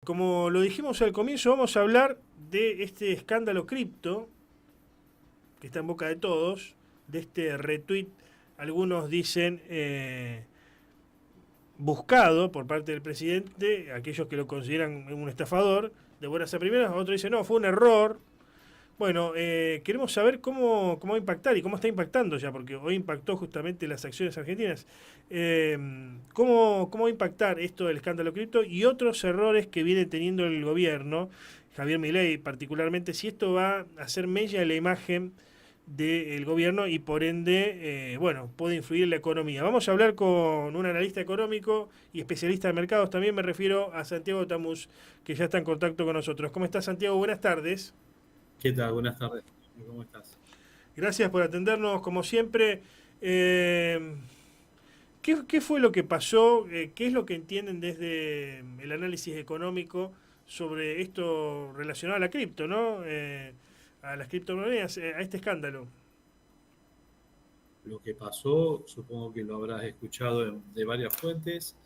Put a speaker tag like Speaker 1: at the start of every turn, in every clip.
Speaker 1: como lo dijimos al comienzo, vamos a hablar de este escándalo cripto que está en boca de todos, de este retweet, algunos dicen buscado por parte del presidente, aquellos que lo consideran un estafador, de buenas a primeras, otros dicen no, fue un error. Bueno, queremos saber cómo va a impactar y cómo está impactando ya, porque hoy impactó justamente las acciones argentinas. ¿Cómo va a impactar esto del escándalo cripto y otros errores que viene teniendo el gobierno, Javier Milei particularmente, si esto va a hacer mella en la imagen del gobierno y por ende, bueno, puede influir en la economía? Vamos a hablar con un analista económico y especialista de mercados, también me refiero a Santiago Tamus, que ya está en contacto con nosotros. ¿Cómo estás, Santiago? Buenas tardes.
Speaker 2: ¿Qué tal? Buenas tardes. ¿Cómo estás?
Speaker 1: Gracias por atendernos, como siempre. Eh, ¿Qué fue lo que pasó? ¿Qué es lo que entienden desde el análisis económico sobre esto relacionado a la cripto, ¿no? A las criptomonedas, a este escándalo.
Speaker 2: Lo que pasó, supongo que lo habrás escuchado de varias fuentes,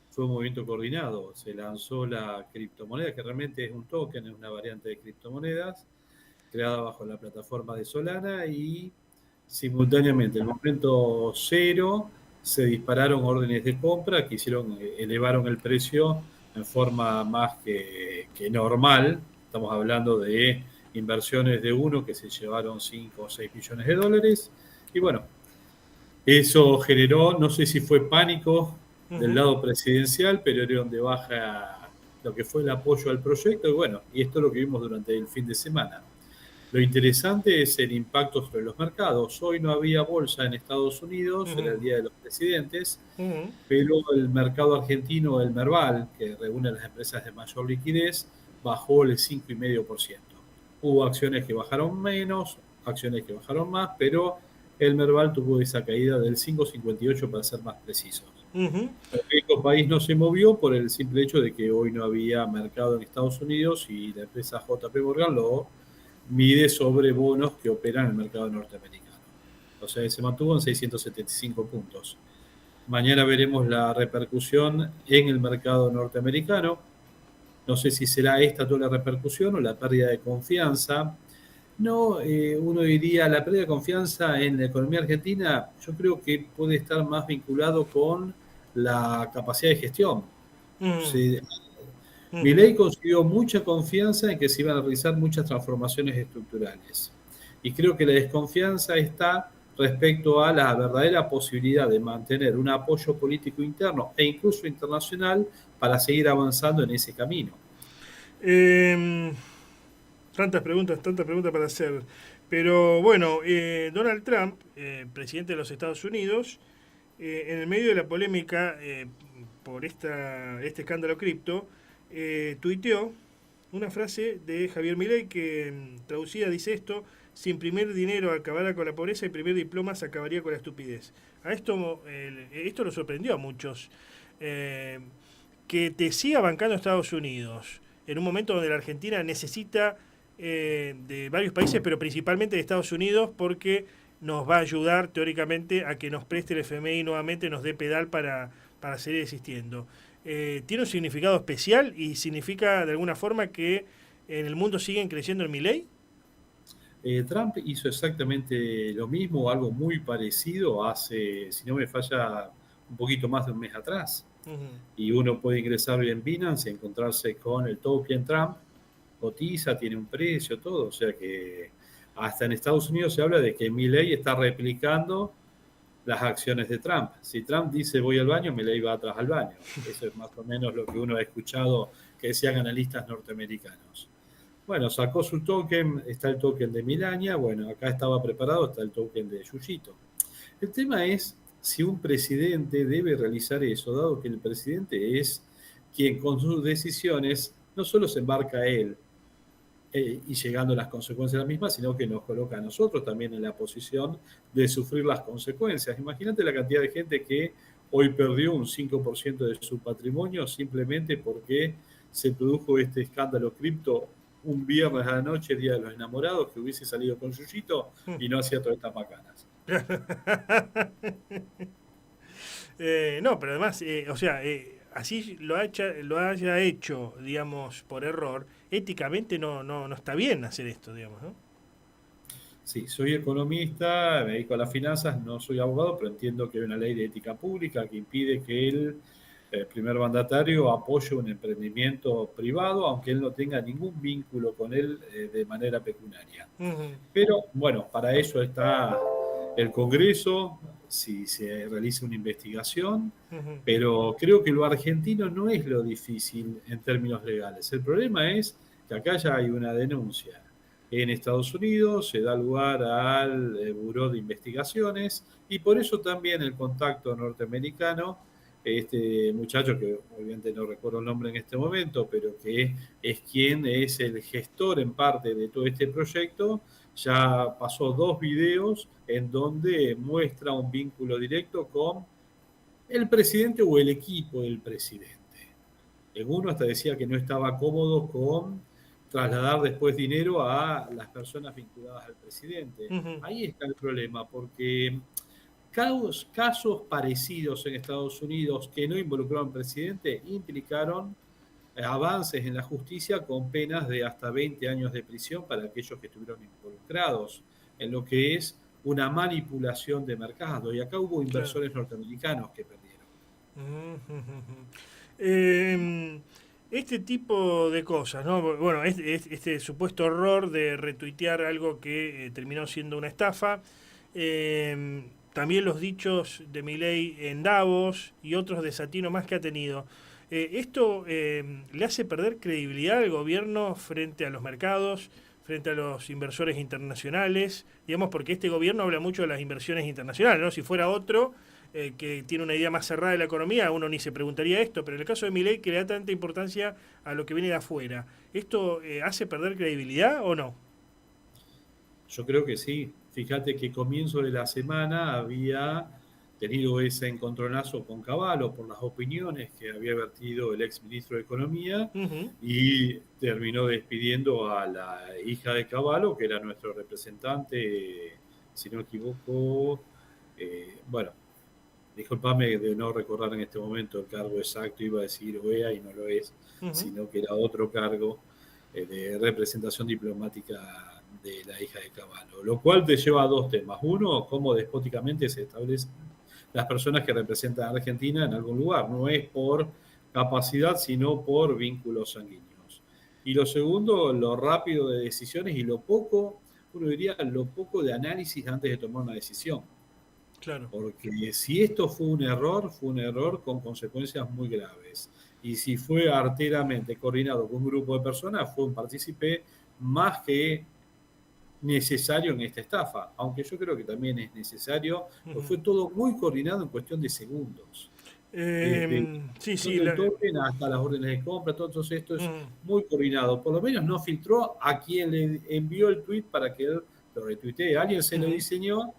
Speaker 2: fue un movimiento coordinado. Se lanzó la criptomoneda, que realmente es un token, es una variante de criptomonedas, creada bajo la plataforma de Solana y simultáneamente, en el momento cero, se dispararon órdenes de compra que elevaron el precio en forma más que normal. Estamos hablando de inversiones de uno que se llevaron 5 o 6 millones de dólares. Y bueno, eso generó, no sé si fue pánico del
Speaker 1: Ujú.
Speaker 2: lado presidencial, pero era donde baja lo que fue el apoyo al proyecto. Y bueno, y esto es lo que vimos durante el fin de semana. Lo interesante es el impacto sobre los mercados. Hoy no había bolsa en Estados Unidos, era
Speaker 1: Ujú.
Speaker 2: el Día de los Presidentes,
Speaker 1: Ujú.
Speaker 2: pero el mercado argentino, el Merval, que reúne a las empresas de mayor liquidez, bajó el 5,5%. Hubo acciones que bajaron menos, acciones que bajaron más, pero el Merval tuvo esa caída del 5,58 para ser más precisos.
Speaker 1: Ujú.
Speaker 2: El riesgo país no se movió por el simple hecho de que hoy no había mercado en Estados Unidos y la empresa JP Morgan lo mide sobre bonos que operan en el mercado norteamericano. O sea, se mantuvo en 675 puntos. Mañana veremos la repercusión en el mercado norteamericano. No sé si será esta toda la repercusión o la pérdida de confianza. No, uno diría la pérdida de confianza en la economía argentina, yo creo que puede estar más vinculado con la capacidad de gestión.
Speaker 1: Ujú.
Speaker 2: Se,
Speaker 1: Ujú.
Speaker 2: Milei consiguió mucha confianza en que se iban a realizar muchas transformaciones estructurales. Y creo que la desconfianza está respecto a la verdadera posibilidad de mantener un apoyo político interno e incluso internacional para seguir avanzando en ese camino.
Speaker 1: Em, tantas preguntas para hacer. Pero bueno, Donald Trump, presidente de los Estados Unidos, en el medio de la polémica por este escándalo cripto, tuiteó una frase de Javier Milei que traducida dice esto: si imprimir dinero acabará con la pobreza, imprimir diplomas acabaría con la estupidez. A esto lo sorprendió a muchos. Eh, que te siga bancando Estados Unidos en un momento donde la Argentina necesita de varios países, pero principalmente de Estados Unidos, porque nos va a ayudar teóricamente a que nos preste el FMI nuevamente, nos dé pedal para seguir existiendo. Tiene un significado especial y significa de alguna forma que en el mundo siguen creciendo en mi ley.
Speaker 2: Trump hizo exactamente lo mismo o algo muy parecido hace, si no me falla, un poquito más de un mes atrás.
Speaker 1: Uh-huh.
Speaker 2: Y uno puede ingresar hoy en Binance y encontrarse con el token Trump, cotiza, tiene un precio, todo. O sea que hasta en Estados Unidos se habla de que Milley está replicando las acciones de Trump. Si Trump dice voy al baño, Milley va atrás al baño. Eso es más o menos lo que uno ha escuchado que decían analistas norteamericanos. Bueno, sacó su token, está el token de Milania, bueno, acá estaba preparado, está el token de Yuyito. El tema es si un presidente debe realizar eso, dado que el presidente es quien con sus decisiones no solo se embarca él y llegando a las consecuencias de la misma, sino que nos coloca a nosotros también en la posición de sufrir las consecuencias. Imagínate la cantidad de gente que hoy perdió un 5% de su patrimonio simplemente porque se produjo este escándalo cripto un viernes a la noche, Día de los Enamorados, que hubiese salido con Yuyito y no hacía todas estas macanas.
Speaker 1: No, pero además, o sea, así lo haya hecho, digamos, por error, éticamente no está bien hacer esto, digamos, ¿no?
Speaker 2: Sí, soy economista, me dedico a las finanzas, no soy abogado, pero entiendo que hay una ley de ética pública que impide que el primer mandatario apoye un emprendimiento privado, aunque él no tenga ningún vínculo con él de manera pecuniaria.
Speaker 1: Ujú,
Speaker 2: Pero bueno, para eso está el Congreso, si se realiza una investigación,
Speaker 1: ujú,
Speaker 2: pero creo que lo argentino no es lo difícil en términos legales. El problema es que acá ya hay una denuncia. En Estados Unidos se da lugar al Buró de Investigaciones y por eso también el contacto norteamericano, este muchacho que obviamente no recuerdo el nombre en este momento, pero que es quien es el gestor en parte de todo este proyecto, ya pasó 2 videos en donde muestra un vínculo directo con el presidente o el equipo del presidente. Uno hasta decía que no estaba cómodo con trasladar después dinero a las personas vinculadas al presidente.
Speaker 1: ujú.
Speaker 2: Ahí está el problema, porque casos parecidos en Estados Unidos que no involucraron al presidente implicaron avances en la justicia con penas de hasta 20 años de prisión para aquellos que estuvieron involucrados en lo que es una manipulación de mercado. Y acá hubo
Speaker 1: Claro.
Speaker 2: inversores norteamericanos que perdieron.
Speaker 1: Ujú, ujú. Eh, este tipo de cosas, ¿no? Bueno, este supuesto error de retuitear algo que terminó siendo una estafa. También los dichos de Milei en Davos y otros desatinos más que ha tenido. ¿Esto le hace perder credibilidad al gobierno frente a los mercados, frente a los inversores internacionales? Digamos, porque este gobierno habla mucho de las inversiones internacionales, ¿no? Si fuera otro que tiene una idea más cerrada de la economía, uno ni se preguntaría esto, pero en el caso de Milei, que le da tanta importancia a lo que viene de afuera, ¿esto hace perder credibilidad o no?
Speaker 2: Yo creo que sí. Fíjate que comienzo de la semana había tenido ese encontronazo con Cavallo por las opiniones que había vertido el ex ministro de Economía
Speaker 1: Ujú,
Speaker 2: y terminó despidiendo a la hija de Cavallo, que era nuestro representante, si no me equivoco, bueno, disculpame de no recordar en este momento el cargo exacto, iba a decir OEA y no lo es,
Speaker 1: ujú,
Speaker 2: sino que era otro cargo de representación diplomática de la hija de Cavallo, lo cual te lleva a 2 temas. Uno, cómo despóticamente se establecen las personas que representan a Argentina en algún lugar. No es por capacidad, sino por vínculos sanguíneos. Y lo segundo, lo rápido de decisiones y lo poco, uno diría, lo poco de análisis antes de tomar una decisión.
Speaker 1: claro.
Speaker 2: Porque si esto fue un error con consecuencias muy graves. Y si fue arteramente coordinado con un grupo de personas, fue un partícipe más que necesario en esta estafa. Aunque yo creo que también es necesario, pues
Speaker 1: Ujú.
Speaker 2: fue todo muy coordinado en cuestión de segundos. Desde
Speaker 1: Sí,
Speaker 2: la
Speaker 1: sí,
Speaker 2: del token hasta las órdenes de compra, todo esto es
Speaker 1: ujú,
Speaker 2: muy coordinado. Por lo menos no filtró a quien le envió el tweet para que él lo retuitee. Alguien se lo
Speaker 1: ujú,
Speaker 2: diseñó,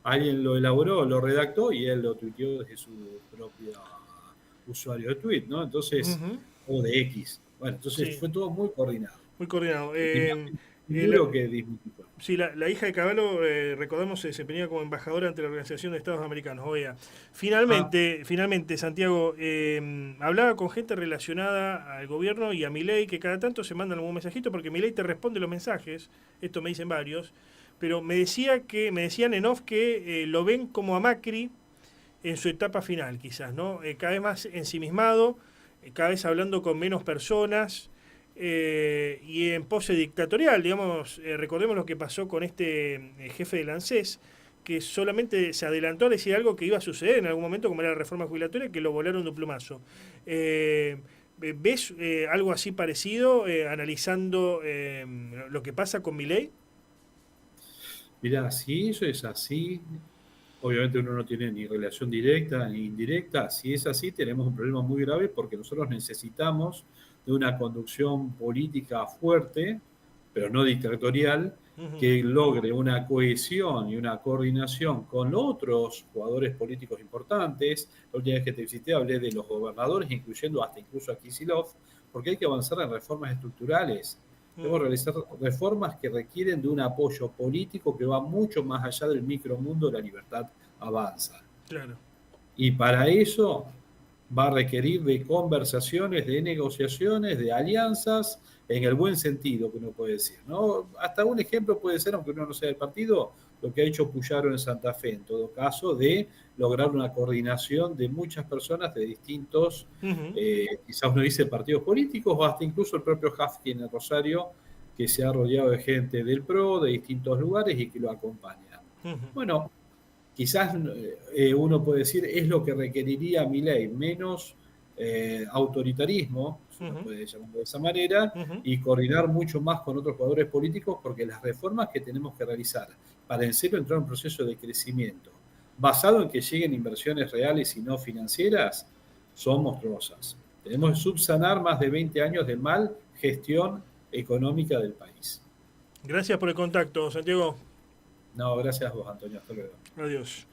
Speaker 2: alguien lo elaboró, lo redactó y él lo tuiteó desde su propio usuario de tweet, ¿no? Entonces,
Speaker 1: ujú,
Speaker 2: o de X. Bueno, entonces
Speaker 1: sí,
Speaker 2: fue todo muy coordinado.
Speaker 1: muy coordinado. La,
Speaker 2: Primero que disminuye.
Speaker 1: sí, la hija de Caballo, recordamos, se desempeñaba como embajadora ante la Organización de Estados Americanos, OEA.
Speaker 2: Ah,
Speaker 1: Finalmente, Santiago, hablaba con gente relacionada al gobierno y a Milei, que cada tanto se mandan algún mensajito, porque Milei te responde los mensajes, esto me dicen varios, pero me decían en off que lo ven como a Macri en su etapa final, quizás, ¿no? Cada vez más ensimismado, cada vez hablando con menos personas y en pose dictatorial, digamos, recordemos lo que pasó con este jefe del ANSES, que solamente se adelantó a decir algo que iba a suceder en algún momento, como era la reforma jubilatoria, que lo volaron de un plumazo. ¿Ves algo así parecido analizando lo que pasa con Milei?
Speaker 2: mirá, si eso es así, obviamente uno no tiene ni relación directa ni indirecta. Si es así, tenemos un problema muy grave porque nosotros necesitamos de una conducción política fuerte, pero no dictatorial,
Speaker 1: Ujú,
Speaker 2: que logre una cohesión y una coordinación con otros jugadores políticos importantes. La última vez que te visité hablé de los gobernadores, incluyendo hasta incluso a Kicillof, porque hay que avanzar en reformas estructurales. Debemos
Speaker 1: ujú,
Speaker 2: realizar reformas que requieren de un apoyo político que va mucho más allá del micromundo de la libertad avanza.
Speaker 1: claro.
Speaker 2: Y para eso va a requerir de conversaciones, de negociaciones, de alianzas, en el buen sentido que uno puede decir, ¿no? Hasta un ejemplo puede ser, aunque uno no sea del partido, lo que ha hecho Puyaro en Santa Fe, en todo caso, de lograr una coordinación de muchas personas de distintos,
Speaker 1: Ujú,
Speaker 2: quizás uno dice partidos políticos, o hasta incluso el propio Hafkin en el Rosario, que se ha rodeado de gente del PRO, de distintos lugares y que lo acompaña.
Speaker 1: ujú,
Speaker 2: Bueno, quizás uno puede decir es lo que requeriría Milei, menos autoritarismo, si uno
Speaker 1: ujú,
Speaker 2: puede llamarlo de esa manera,
Speaker 1: ujú.
Speaker 2: y coordinar mucho más con otros jugadores políticos, porque las reformas que tenemos que realizar para en serio entrar en un proceso de crecimiento, basado en que lleguen inversiones reales y no financieras, son monstruosas. Tenemos que subsanar más de 20 años de mal gestión económica del país.
Speaker 1: Gracias por el contacto, Santiago.
Speaker 2: No, gracias a vos, Antonio. Hasta luego.
Speaker 1: Adiós.